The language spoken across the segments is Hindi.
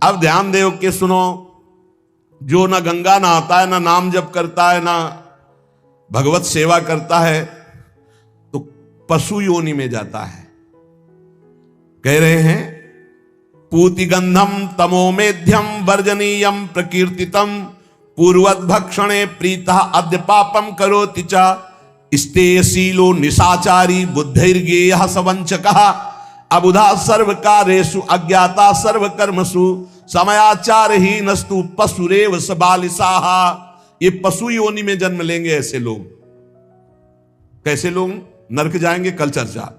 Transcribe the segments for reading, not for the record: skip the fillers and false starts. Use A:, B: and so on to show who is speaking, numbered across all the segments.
A: अब ध्यान दो कि सुनो, जो ना गंगा नहाता है, ना नाम जप करता है, ना भगवत सेवा करता है, तो पशु योनि में जाता है। कह रहे हैं पूति गंधम तमो मेध्यम वर्जनीयम प्रकीर्तितम पूर्वत भक्षणे प्रीता अद्य पापम करोति च स्तेयशीलो निशाचारी बुद्धिर्गेयः सवंचकः अबुधा सर्वकारेषु अज्ञाता सर्वकर्मसु समयाचारहीनस्तु पशुरेव स बालिसाः। ये पशु योनि में जन्म लेंगे ऐसे लोग। कैसे लोग नरक जाएंगे? कल चर्चा।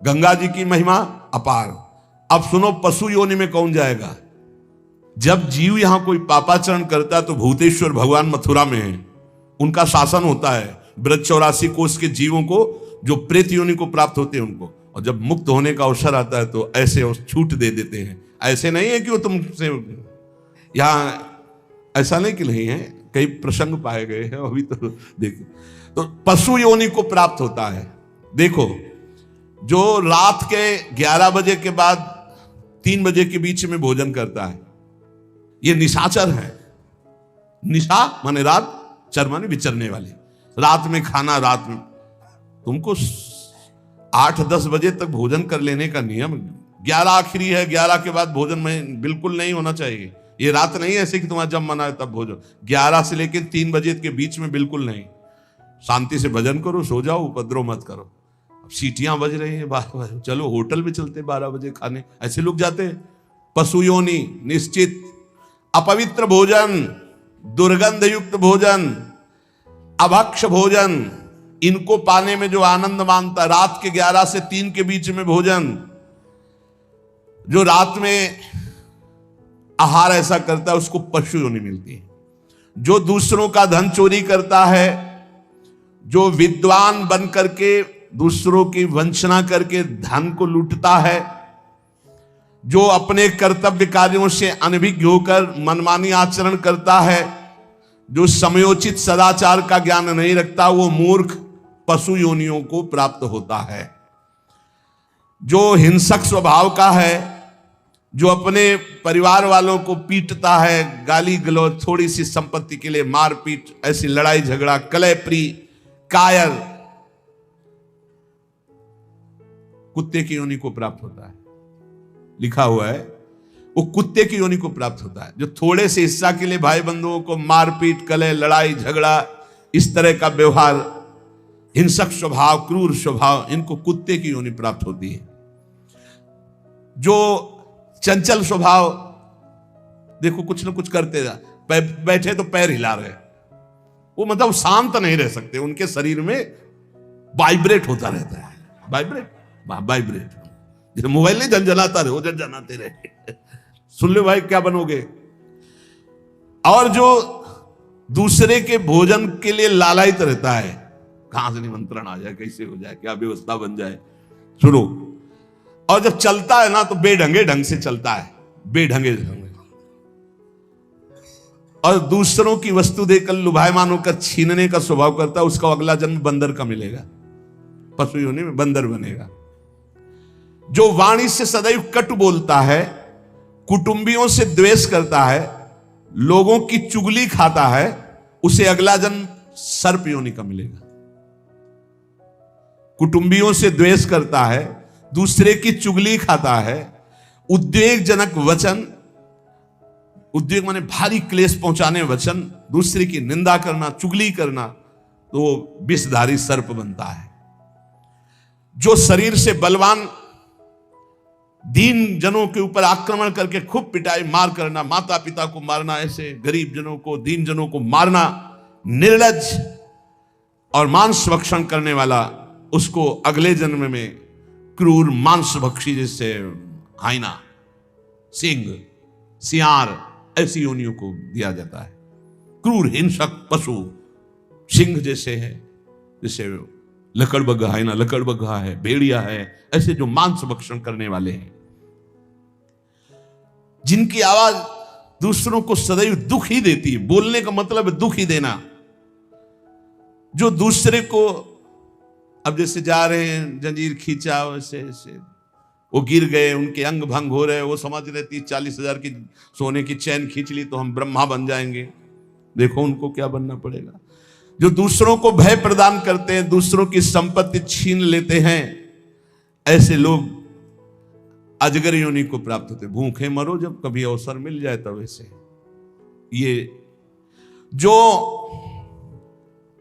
A: गंगा जी की महिमा अपार। अब सुनो, पशु योनि में कौन जाएगा? जब जीव यहां कोई पापाचरण करता है तो भूतेश्वर भगवान मथुरा में है, उनका शासन होता है। ब्रज 84 कोष के जीवों को जो प्रेत योनि को प्राप्त होते हैं उनको, और जब मुक्त होने का अवसर आता है तो ऐसे छूट दे देते हैं। ऐसे नहीं है कि वो तुमसे यहां, ऐसा नहीं कि नहीं है, कई प्रसंग पाए गए हैं अभी तो देखो। तो पशु योनि को प्राप्त होता है। देखो, जो रात के 11 बजे के बाद 3 बजे के बीच में भोजन करता है, ये निशाचर है। निशा माने रात, चर माने विचरने वाले। रात में खाना, रात में तुमको 8-10 बजे तक भोजन कर लेने का नियम। 11 आखिरी है, 11 के बाद भोजन में बिल्कुल नहीं होना चाहिए। ये रात नहीं है ऐसे कि तुम्हारा जब मन आए तब भोजन। 11 से लेकर 3 बजे के बीच में बिल्कुल नहीं। शांति से भजन करो, सो जाओ, उपद्रव मत करो। अब सीटियां बज रही हैं 12 बजे, चलो होटल में चलते 12 बजे खाने, ऐसे लोग जाते हैं। पशु योनि निश्चित। अपवित्र भोजन, दुर्गंध युक्त भोजन, अभक्ष भोजन, इनको पाने में जो आनंद मानता, रात के 11 से 3 के बीच में भोजन, जो रात में आहार ऐसा करता है उसको पशु योनि मिलती है। जो दूसरों का धन चोरी करता है, जो विद्वान बन करके दूसरों की वंचना करके धन को लूटता है, जो अपने कर्तव्य कार्यों से अनभिज्ञ होकर मनमानी आचरण करता है, जो समयोचित सदाचार का ज्ञान नहीं रखता, वो मूर्ख पशु योनियों को प्राप्त होता है। जो हिंसक स्वभाव का है, जो अपने परिवार वालों को पीटता है, गाली गलौज, थोड़ी सी संपत्ति के लिए मारपीट, ऐसी लड़ाई झगड़ा, कलहप्रिय, कायर, कुत्ते की योनि को प्राप्त होता है। लिखा हुआ है वो कुत्ते की योनि को प्राप्त होता है। जो थोड़े से हिस्सा के लिए भाई बंधुओं को मारपीट, कलह, लड़ाई झगड़ा, इस तरह का व्यवहार, हिंसक स्वभाव, क्रूर स्वभाव, इनको कुत्ते की योनि प्राप्त होती है। जो चंचल स्वभाव, देखो कुछ ना कुछ करते जा, बैठे तो पैर हिला रहे, वो मतलब शांत नहीं रह सकते, उनके शरीर में वाइब्रेट होता रहता है। वाइब्रेट जैसे मोबाइल नहीं झंझनाता रहे, वो झंझनाते रहे। सुन लो भाई, क्या बनोगे। और जो दूसरे के भोजन के लिए लालायित रहता है, कहां से निमंत्रण आ जाए, कैसे हो जाए, क्या व्यवस्था बन जाए, सुनो। और जब चलता है ना तो बेढंगे ढंग से चलता है, बेढंगे ढंग। और दूसरों की वस्तु देकर लुभायमान होकर छीनने का स्वभाव करता है, उसका अगला जन्म बंदर का मिलेगा, पशु योनि में बंदर बनेगा। जो वाणी से सदैव कटु बोलता है, कुटुंबियों से द्वेष करता है, लोगों की चुगली खाता है, उसे अगला जन्म सर्प योनि का मिलेगा। कुटुंबियों से द्वेष करता है, दूसरे की चुगली खाता है, उद्वेगजनक वचन, उद्वेग माने भारी क्लेश पहुंचाने वचन, दूसरे की निंदा करना, चुगली करना, तो वो विषधारी सर्प बनता है। जो शरीर से बलवान दीन जनों के ऊपर आक्रमण करके खूब पिटाई मार करना, माता पिता को मारना, ऐसे गरीब जनों को, दीन जनों को मारना, निर्लज और मांस भक्षण करने वाला, उसको अगले जन्म में क्रूर मांस भक्षी, जैसे हाइना, सिंह, सियार, ऐसी योनियों को दिया जाता है। क्रूर हिंसक पशु सिंह जैसे है, जैसे लकड़बग्घा है ना, लकड़बग्घा है, भेड़िया है, ऐसे जो मांस भक्षण करने वाले हैं, जिनकी आवाज दूसरों को सदैव दुख ही देती है। बोलने का मतलब है दुख ही देना। जो दूसरे को, अब जैसे जा रहे हैं, जंजीर खींचा, वैसे ऐसे वो गिर गए, उनके अंग भंग हो रहे, वो समझ रहे 30-40 हजार की सोने की चैन खींच ली तो हम ब्रह्मा बन जाएंगे। देखो उनको क्या बनना पड़ेगा। जो दूसरों को भय प्रदान करते हैं, दूसरों की संपत्ति छीन लेते हैं, ऐसे लोग अजगर योनि को प्राप्त होते। भूखे मरो जब कभी अवसर मिल जाए तब। ऐसे ये जो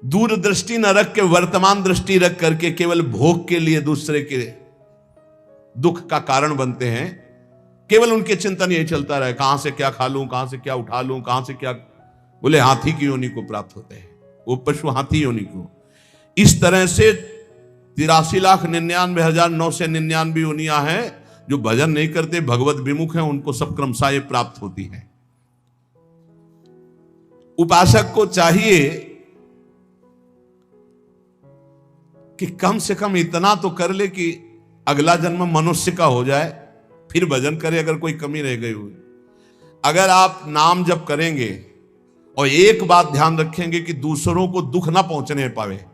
A: दूरदृष्टि न रख के वर्तमान दृष्टि रख करके केवल भोग के लिए दूसरे के दुख का कारण बनते हैं, केवल उनके चिंतन यही चलता रहे, कहां से क्या खा लूं, कहां से क्या उठा लूं, कहां से क्या, बोले हाथी की योनि को प्राप्त होते हैं, वो पशु हाथी योनि को। इस तरह से 83,99,999 योनियां हैं जो भजन नहीं करते, भगवत विमुख हैं, उनको सब क्रमशः ये प्राप्त होती है। उपासक को चाहिए कि कम से कम इतना तो कर ले कि अगला जन्म मनुष्य का हो जाए, फिर भजन करे अगर कोई कमी रह गई हुई। अगर आप नाम जप करेंगे और एक बात ध्यान रखेंगे कि दूसरों को दुख ना पहुंचने पावे,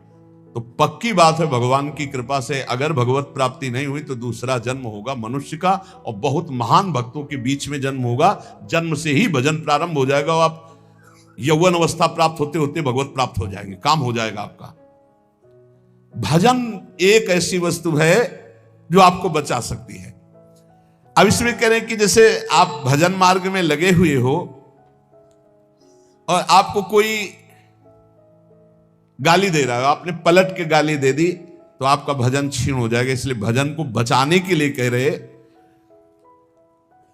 A: तो पक्की बात है भगवान की कृपा से अगर भगवत प्राप्ति नहीं हुई तो दूसरा जन्म होगा मनुष्य का, और बहुत महान भक्तों के बीच में जन्म होगा। जन्म से ही भजन प्रारंभ हो जाएगा और आप यौवन अवस्था प्राप्त होते होते भगवत प्राप्त हो जाएंगे, काम हो जाएगा आपका। भजन एक ऐसी वस्तु है जो आपको बचा सकती है। अब इसमें कह रहे हैं कि जैसे आप भजन मार्ग में लगे हुए हो और आपको कोई गाली दे रहा है, आपने पलट के गाली दे दी तो आपका भजन क्षीण हो जाएगा। इसलिए भजन को बचाने के लिए कह रहे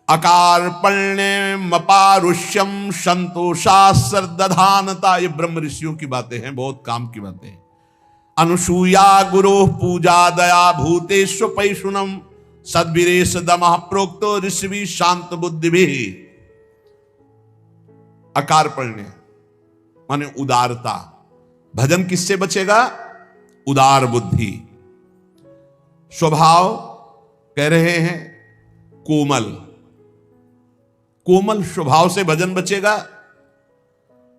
A: अकार्पण्यमपारुष्यम संतोषा सर्दधानता। ये ब्रह्म ऋषियों की बातें हैं, बहुत काम की बातें हैं। अनुसूया गुरो पूजा दया भूतेश्व पैशुनम सद्वीरेश दमः प्रोक्तो ऋषि शांत बुद्धि भी। अकार्पण्य माने उदारता। भजन किससे बचेगा? उदार बुद्धि। स्वभाव कह रहे हैं कोमल, कोमल स्वभाव से भजन बचेगा।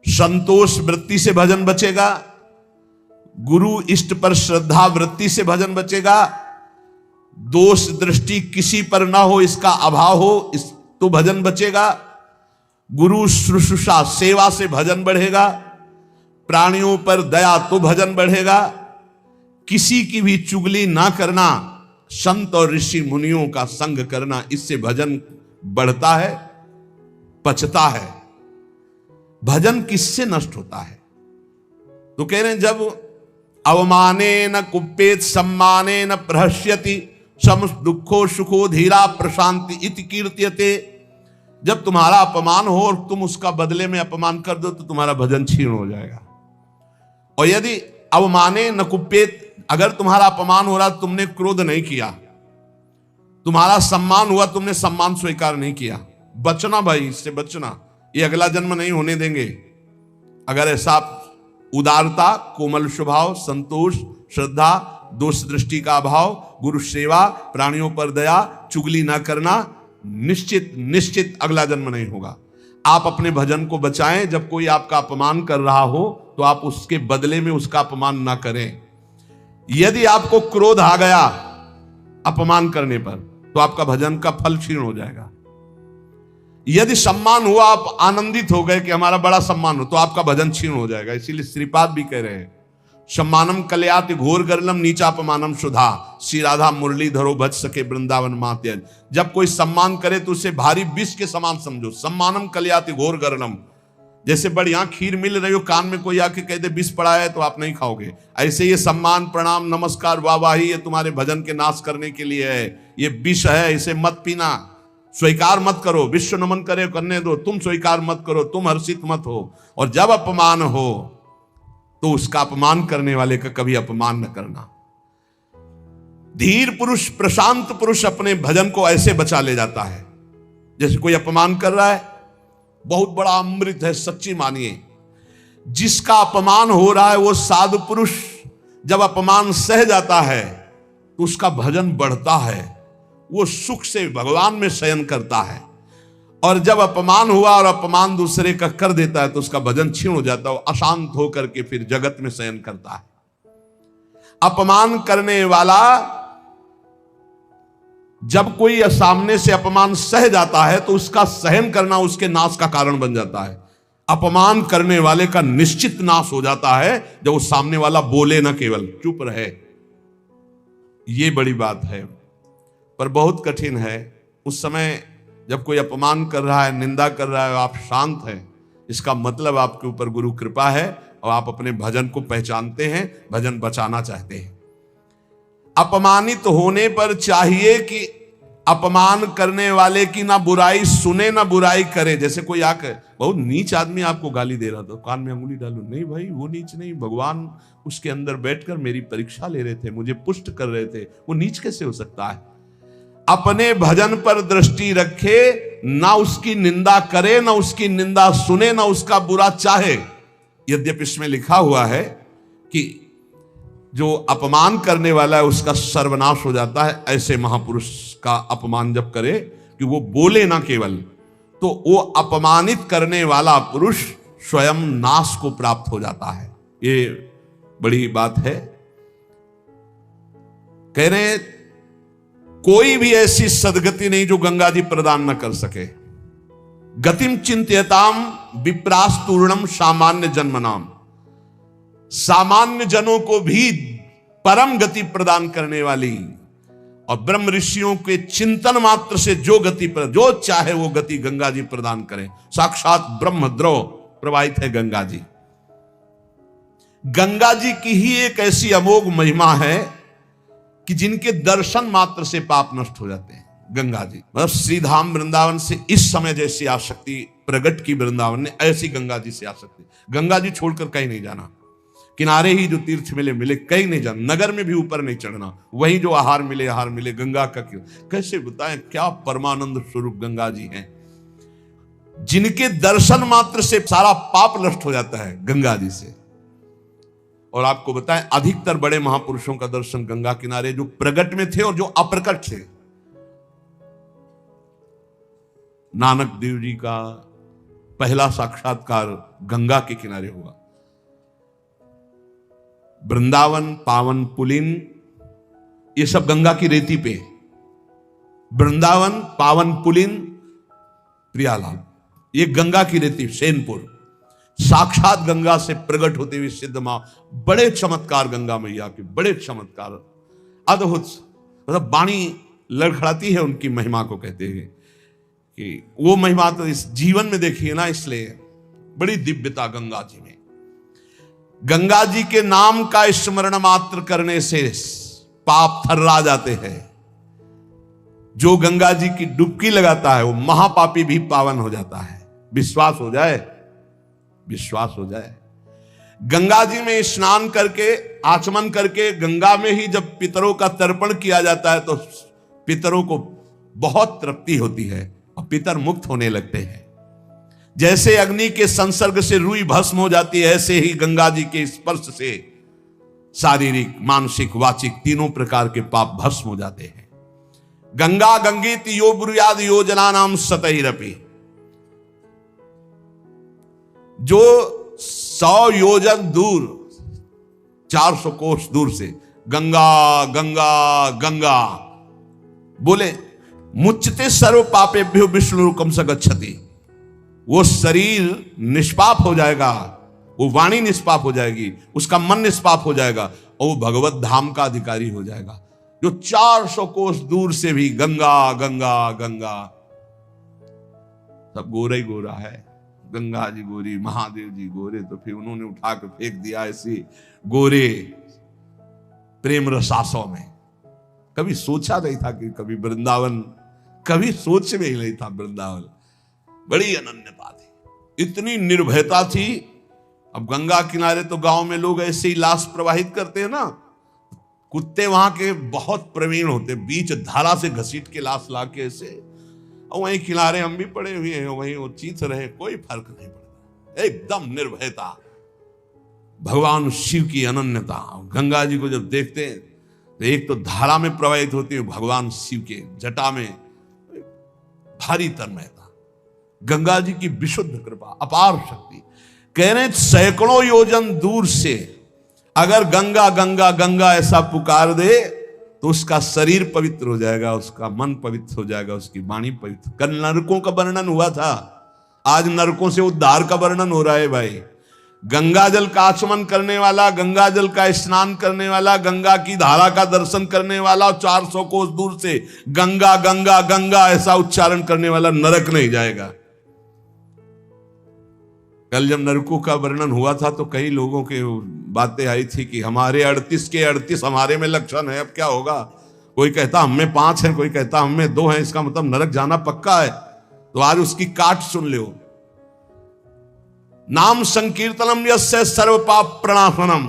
A: संतोष वृत्ति से भजन बचेगा। गुरु इष्ट पर श्रद्धा वृत्ति से भजन बचेगा। दोष दृष्टि किसी पर ना हो, इसका अभाव हो, इस तो भजन बचेगा। गुरु शुश्रूषा सेवा से भजन बढ़ेगा। प्राणियों पर दया तो भजन बढ़ेगा। किसी की भी चुगली ना करना, संत और ऋषि मुनियों का संग करना, इससे भजन बढ़ता है, पचता है। भजन किससे नष्ट होता है? तो कह रहे हैं जब अवमाने न कुप्पेत सम्माने न प्रहस्यति सम दुखो सुखो धीरा प्रशांति इति कीर्त्यते। जब तुम्हारा अपमान हो और तुम उसका बदले में अपमान कर दो तो तुम्हारा भजन क्षीण हो जाएगा। और यदि अवमाने न कुप्पेत, अगर तुम्हारा अपमान हो रहा तुमने क्रोध नहीं किया, तुम्हारा सम्मान हुआ तुमने सम्मान स्वीकार नहीं किया, बचना भाई, इससे बचना, ये अगला जन्म नहीं होने देंगे। अगर ऐसा उदारता, कोमल स्वभाव, संतोष, श्रद्धा, दोष दृष्टि का अभाव, गुरु सेवा, प्राणियों पर दया, चुगली ना करना, निश्चित निश्चित अगला जन्म नहीं होगा। आप अपने भजन को बचाएं। जब कोई आपका अपमान कर रहा हो तो आप उसके बदले में उसका अपमान ना करें। यदि आपको क्रोध आ गया अपमान करने पर तो आपका भजन का फल क्षीण हो जाएगा। यदि सम्मान हुआ, आप आनंदित हो गए कि हमारा बड़ा सम्मान हो, तो आपका भजन क्षीण हो जाएगा। इसीलिए श्रीपाद भी कह रहे हैं सम्मानम कल्याति घोर गर्लम नीचापमानम सुधा श्री राधा मुरली धरो भज सके वृंदावन मात्यज। जब कोई सम्मान करे तो उसे भारी विष के समान समझो। सम्मानम कल्याति घोर गर्लम, जैसे बढ़िया खीर मिल रही हो, कान में कोई आके कह दे विष पड़ा है तो आप नहीं खाओगे। ऐसे ये सम्मान प्रणाम नमस्कार वाहवाही ये तुम्हारे भजन के नाश करने के लिए है, ये विष है, इसे मत पीना, स्वीकार मत करो। विश्व नमन करे करने दो, तुम स्वीकार मत करो, तुम हर्षित मत हो। और जब अपमान हो तो उसका अपमान करने वाले का कभी अपमान न करना। धीर पुरुष, प्रशांत पुरुष अपने भजन को ऐसे बचा ले जाता है। जैसे कोई अपमान कर रहा है, बहुत बड़ा अमृत है, सच्ची मानिए। जिसका अपमान हो रहा है वो साधु पुरुष जब अपमान सह जाता है तो उसका भजन बढ़ता है, वो सुख से भगवान में शयन करता है। और जब अपमान हुआ और अपमान दूसरे का कर देता है तो उसका भजन क्षीण हो जाता है, वो अशांत होकर के फिर जगत में शयन करता है। अपमान करने वाला जब कोई सामने से अपमान सह जाता है तो उसका सहन करना उसके नाश का कारण बन जाता है। अपमान करने वाले का निश्चित नाश हो जाता है जब वो सामने वाला बोले ना, केवल चुप रहे। ये बड़ी बात है, पर बहुत कठिन है। उस समय जब कोई अपमान कर रहा है, निंदा कर रहा है, आप शांत हैं, इसका मतलब आपके ऊपर गुरु कृपा है और आप अपने भजन को पहचानते हैं, भजन बचाना चाहते हैं। अपमानित होने पर चाहिए कि अपमान करने वाले की ना बुराई सुने ना बुराई करे। जैसे कोई आकर बहुत नीच आदमी आपको गाली दे रहा था, कान में अंगुली डालो, नहीं भाई वो नीच नहीं, भगवान उसके अंदर बैठकर मेरी परीक्षा ले रहे थे, मुझे पुष्ट कर रहे थे, वो नीच कैसे हो सकता है। अपने भजन पर दृष्टि रखे, ना उसकी निंदा करे, ना उसकी निंदा सुने, ना उसका बुरा चाहे। यद्यपि इसमें लिखा हुआ है कि जो अपमान करने वाला है उसका सर्वनाश हो जाता है। ऐसे महापुरुष का अपमान जब करे कि वो बोले ना केवल, तो वो अपमानित करने वाला पुरुष स्वयं नाश को प्राप्त हो जाता है। ये बड़ी बात है। कह रहे कोई भी ऐसी सदगति नहीं जो गंगा जी प्रदान न कर सके। गतिम चिंत्यताम विप्रास्तूर्णम सामान्य जन्मनाम। सामान्य जनों को भी परम गति प्रदान करने वाली और ब्रह्म ऋषियों के चिंतन मात्र से जो गति पर जो चाहे वो गति गंगा जी प्रदान करें। साक्षात ब्रह्म द्रव प्रवाहित है गंगा जी। गंगा जी की ही एक ऐसी अमोघ महिमा है कि जिनके दर्शन मात्र से पाप नष्ट हो जाते हैं। गंगा जी मतलब श्रीधाम वृंदावन से इस समय जैसी आसक्ति प्रकट की वृंदावन ने, ऐसी गंगा जी से आसक्ति। गंगा जी छोड़कर कहीं नहीं जाना, किनारे ही जो तीर्थ मिले मिले, कहीं नहीं जाना, नगर में भी ऊपर नहीं चढ़ना, वहीं जो आहार मिले गंगा का क्यों। कैसे बताएं क्या परमानंद स्वरूप गंगा जी हैं, जिनके दर्शन मात्र से सारा पाप नष्ट हो जाता है गंगा जी से। और आपको बताएं अधिकतर बड़े महापुरुषों का दर्शन गंगा किनारे, जो प्रगट में थे और जो अप्रकट थे। नानक देव जी का पहला साक्षात्कार गंगा के किनारे हुआ। वृंदावन, पावन पुलिन, ये सब गंगा की रेती पे। वृंदावन, पावन पुलिन, प्रियालाल, ये गंगा की रेती, सेनपुर। साक्षात गंगा से प्रकट होते हुए सिद्ध मां, बड़े चमत्कार गंगा मैया के, बड़े चमत्कार, अद्भुत। मतलब वाणी लड़खड़ाती है उनकी महिमा को, कहते हैं कि वो महिमा तो इस जीवन में देखिए ना, इसलिए बड़ी दिव्यता गंगा जी में। गंगा जी के नाम का स्मरण मात्र करने से पाप थर्रा जाते हैं। जो गंगा जी की डुबकी लगाता है वो महापापी भी पावन हो जाता है। विश्वास हो जाए, विश्वास हो जाए। गंगा जी में स्नान करके, आचमन करके, गंगा में ही जब पितरों का तर्पण किया जाता है तो पितरों को बहुत तृप्ति होती है और पितर मुक्त होने लगते हैं। जैसे अग्नि के संसर्ग से रुई भस्म हो जाती है, ऐसे ही गंगा जी के स्पर्श से शारीरिक, मानसिक, वाचिक तीनों प्रकार के पाप भस्म हो जाते हैं। गंगा गंगीत यो ब्रुयाद योजना नाम सतैरपि। जो 100 योजन दूर, 400 कोस दूर से गंगा गंगा गंगा बोले, मुच्यते सर्व पापेभ्यो विष्णुरुकम स गच्छति। वो शरीर निष्पाप हो जाएगा, वो वाणी निष्पाप हो जाएगी, उसका मन निष्पाप हो जाएगा और वो भगवत धाम का अधिकारी हो जाएगा। जो 400 कोस दूर से भी गंगा गंगा गंगा, सब गोरा ही गोरा है। गंगा जी गोरी, महादेव जी गोरे, तो फिर उन्होंने उठा के फेंक दिया ऐसी गोरे प्रेम रसासों में। कभी सोचा नहीं था कि कभी वृंदावन, कभी सोच में ही नहीं था वृंदावन। बड़ी अनन्यता थी, इतनी निर्भयता थी। अब गंगा किनारे तो गांव में लोग ऐसे ही लाश प्रवाहित करते हैं ना, कुत्ते वहां के बहुत प्रवीण होते, बीच धारा से घसीट के लाश ला के ऐसे, और वहीं किनारे हम भी पड़े हुए हैं, वहीं वो चीत रहे, कोई फर्क नहीं पड़ता, एकदम निर्भयता। भगवान शिव की अनन्यता। गंगा जी को जब देखते हैं तो एक तो धारा में प्रवाहित होती है, भगवान शिव के जटा में भारी तन्मयता। गंगा जी की विशुद्ध कृपा, अपार शक्ति। कह रहे सैकड़ों योजन दूर से अगर गंगा गंगा गंगा ऐसा पुकार दे तो उसका शरीर पवित्र हो जाएगा, उसका मन पवित्र हो जाएगा, उसकी वाणी पवित्र। कल नरकों का वर्णन हुआ था, आज नरकों से उद्धार का वर्णन हो रहा है भाई। गंगा जल का आचमन करने वाला, गंगा जल का स्नान करने वाला, गंगा की धारा का दर्शन करने वाला और 400 कोस दूर से गंगा गंगा गंगा ऐसा उच्चारण करने वाला नरक नहीं जाएगा। कल जब नरकों का वर्णन हुआ था तो कई लोगों के बातें आई थी कि हमारे 38 के 38 हमारे में लक्षण है, अब क्या होगा। कोई कहता हमें 5 हैं, कोई कहता हमें 2 हैं, इसका मतलब नरक जाना पक्का है। तो आज उसकी काट सुन लो। नाम संकीर्तनम यस्य सर्व पाप प्रणाशनम।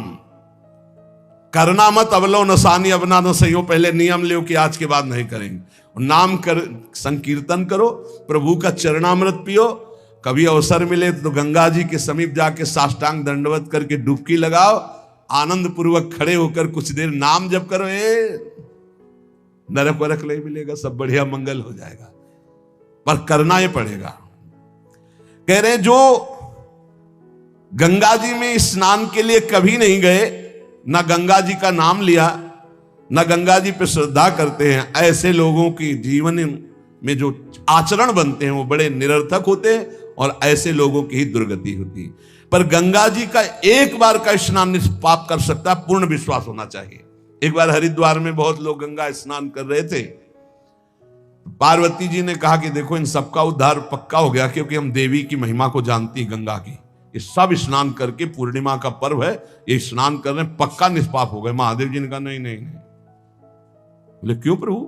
A: करना मत अवलो नसानी अवना न सही हो, पहले नियम लो कि आज के बाद नहीं करेंगे। नाम कर संकीर्तन करो, प्रभु का चरणामृत पियो, कभी अवसर मिले तो गंगा जी के समीप जाके साष्टांग दंडवत करके डुबकी लगाओ, आनंद पूर्वक खड़े होकर कुछ देर नाम जप करो। नरक वरक नहीं मिलेगा, सब बढ़िया मंगल हो जाएगा, पर करना ही पड़ेगा। कह रहे जो गंगा जी में स्नान के लिए कभी नहीं गए, ना गंगा जी का नाम लिया, ना गंगा जी पे श्रद्धा करते हैं, ऐसे लोगों की जीवन में जो आचरण बनते हैं वो बड़े निरर्थक होते हैं और ऐसे लोगों की ही दुर्गति होती है। पर गंगा जी का एक बार का स्नान निष्पाप कर सकता है, पूर्ण विश्वास होना चाहिए। एक बार हरिद्वार में बहुत लोग गंगा स्नान कर रहे थे, पार्वती जी ने कहा कि देखो इन सबका उद्धार पक्का हो गया, क्योंकि हम देवी की महिमा को जानती है गंगा की। ये सब स्नान करके, पूर्णिमा का पर्व है, ये स्नान कर रहे हैं, पक्का निष्पाप हो गए। महादेव जी ने कहा नहीं नहीं नहीं। बोले क्यों प्रभु?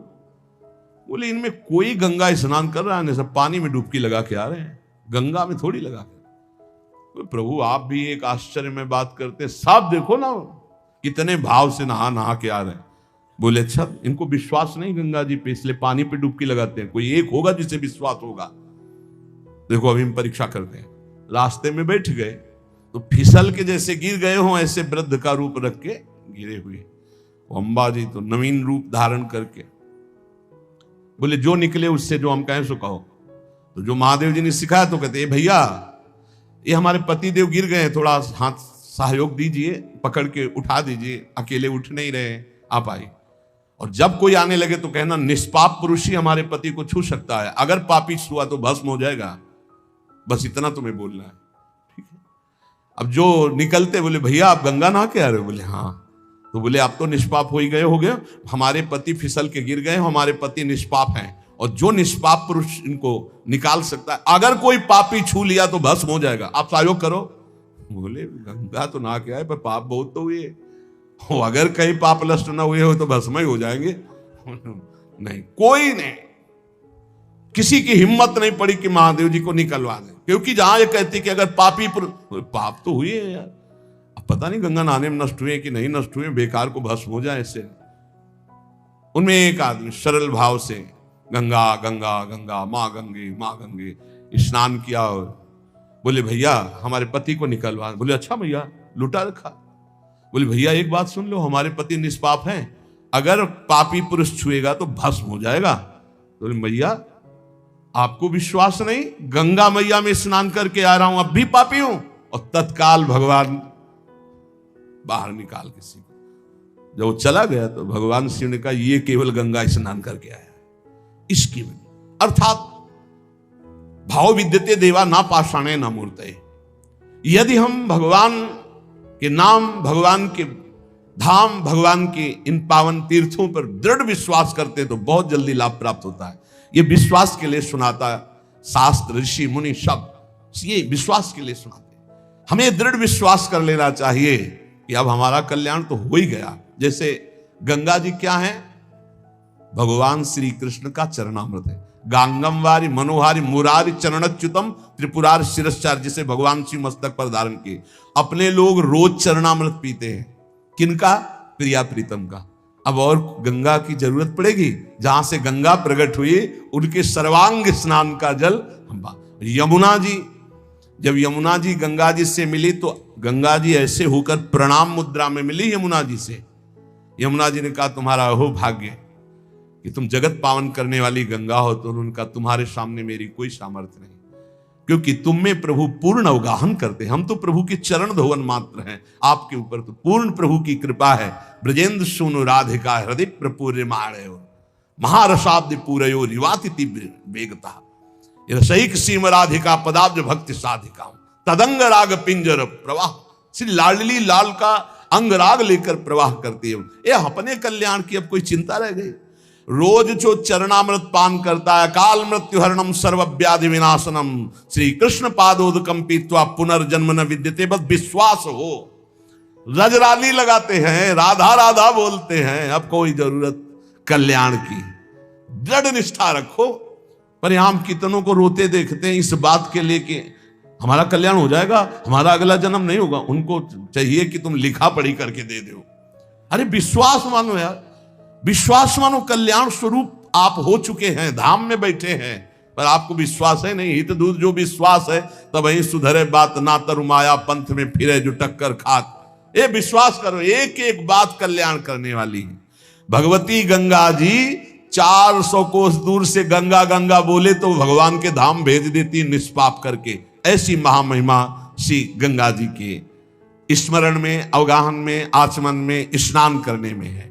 A: बोले इनमें कोई गंगा स्नान कर रहा है, सब पानी में डुबकी लगा के आ रहे हैं, गंगा में थोड़ी लगा के। तो प्रभु आप भी एक आश्चर्य में बात करते, सब देखो ना कितने भाव से नहा नहा के आ रहे हैं। बोले अच्छा इनको विश्वास नहीं गंगा जी पे, इसलिए पानी पे डुबकी लगाते हैं, कोई एक होगा जिसे विश्वास होगा। देखो अभी हम परीक्षा करते हैं। रास्ते में बैठ गए तो फिसल के जैसे गिर गए हों ऐसे वृद्ध का रूप रख के गिरे हुए। अम्बा जी तो नवीन रूप धारण करके बोले जो निकले उससे जो हम कहें सो कहो। तो जो महादेव जी ने सिखाया तो कहते भैया ये हमारे पति देव गिर गए, थोड़ा हाथ सहयोग दीजिए, पकड़ के उठा दीजिए, अकेले उठ नहीं रहे, आप आइए। और जब कोई आने लगे तो कहना निष्पाप पुरुष ही हमारे पति को छू सकता है, अगर पापी छुआ तो भस्म हो जाएगा, बस इतना तुम्हें बोलना है, ठीक है। अब जो निकलते बोले भैया आप गंगा नहा के आ रहे हो? बोले हाँ। तो बोले आप तो निष्पाप हो ही गए, हो गए, हमारे पति फिसल के गिर गए, हमारे पति निष्पाप हैं, और जो निष्पाप पुरुष इनको निकाल सकता है, अगर कोई पापी छू लिया तो भस्म हो जाएगा, आप सहयोग करो। बोले गंगा तो नहा के आए पर पाप बहुत तो हुए, अगर कहीं पाप नष्ट ना हुए हो तो भस्म ही हो जाएंगे। नहीं, कोई नहीं, किसी की हिम्मत नहीं पड़ी कि महादेव जी को निकलवा दें, क्योंकि जहां ये कहती कि अगर पापी पाप तो हुए हैं यार, अब पता नहीं गंगा नहाने में नष्ट हुए कि नहीं नष्ट हुए, बेकार को भस्म हो जाए इससे। उनमें एक आदमी सरल भाव से गंगा गंगा गंगा माँ गंगे स्नान किया और बोले भैया हमारे पति को निकलवा। बोले अच्छा भैया, लुटा रखा। बोले भैया एक बात सुन लो, हमारे पति निष्पाप हैं, अगर पापी पुरुष छुएगा तो भस्म हो जाएगा। तो बोले भैया आपको विश्वास नहीं, गंगा मैया में स्नान करके आ रहा हूं, अब भी पापी हूं। और तत्काल भगवान बाहर निकाल किसी को। जब वो चला गया तो भगवान शिव ने कहा ये केवल गंगा स्नान करके आया, इसकी अर्थात भाव विद्यते देवा ना पाषाणे ना मूर्ते। यदि हम भगवान के नाम, भगवान के धाम, भगवान के इन पावन तीर्थों पर दृढ़ विश्वास करते तो बहुत जल्दी लाभ प्राप्त होता है। ये विश्वास के लिए सुनाता शास्त्र, ऋषि मुनि सब ये विश्वास के लिए सुनाते। हमें दृढ़ विश्वास कर लेना चाहिए कि अब हमारा कल्याण तो हो ही गया। जैसे गंगा जी क्या है? भगवान श्री कृष्ण का चरणामृत है। गांगम वारी मनोहारी मुरारी चरणच्युतम त्रिपुरार शिरश्चार, जिसे भगवान शिव मस्तक पर धारण किए। अपने लोग रोज चरणामृत पीते हैं, किनका? प्रिया प्रीतम का। अब और गंगा की जरूरत पड़ेगी? जहां से गंगा प्रकट हुई उनके सर्वांग स्नान का जल यमुना जी, जब यमुना जी गंगा जी से मिली तो गंगा जी ऐसे होकर प्रणाम मुद्रा में मिली यमुना जी से। यमुना जी ने कहा तुम्हारा हो भाग्य कि तुम जगत पावन करने वाली गंगा हो, तो उनका तुम्हारे सामने मेरी कोई सामर्थ्य नहीं, क्योंकि तुम में प्रभु पूर्ण अवगाहन करते। हम तो प्रभु के चरण धोवन मात्र हैं, आपके ऊपर तो पूर्ण प्रभु की कृपा है। ब्रजेंद्र सुनु राधिका हृदय प्रपूर्य माणयो महारसाब्द पूरयो रिवाति वेगता रसैक सीम राधिका पदाब्ज भक्ति साधिका तदंग राग पिंजर प्रवाह। श्री लाडली लाल का अंग राग लेकर प्रवाह करती है। ये अपने कल्याण की अब कोई चिंता रह गई? रोज जो चरणामृत पान करता है, काल मृत्यु हरणम सर्व व्याधि विनाशनम श्री कृष्ण पादोदकम पीत्वा पुनर्जन्म न विद्यते, बस विश्वास हो। रजराली लगाते हैं, राधा राधा बोलते हैं, अब कोई जरूरत कल्याण की। दृढ़ निष्ठा रखो। पर हम कितनों को रोते देखते हैं इस बात के लिए कि हमारा कल्याण हो जाएगा, हमारा अगला जन्म नहीं होगा। उनको चाहिए कि तुम लिखा पढ़ी करके दे दो। अरे विश्वास मानो यार, विश्वास मानो। कल्याण स्वरूप आप हो चुके हैं, धाम में बैठे हैं, पर आपको विश्वास है नहीं। हित दूध जो विश्वास है तब वही सुधरे बात, ना तरु माया पंथ में फिरे जो टक्कर खात। ये विश्वास करो, एक एक बात कल्याण करने वाली है। भगवती गंगा जी 400 कोस दूर से गंगा गंगा बोले तो भगवान के धाम भेज देती निष्पाप करके। ऐसी महामहिमा श्री गंगा जी के स्मरण में, अवगाहन में, आचमन में, स्नान करने में है।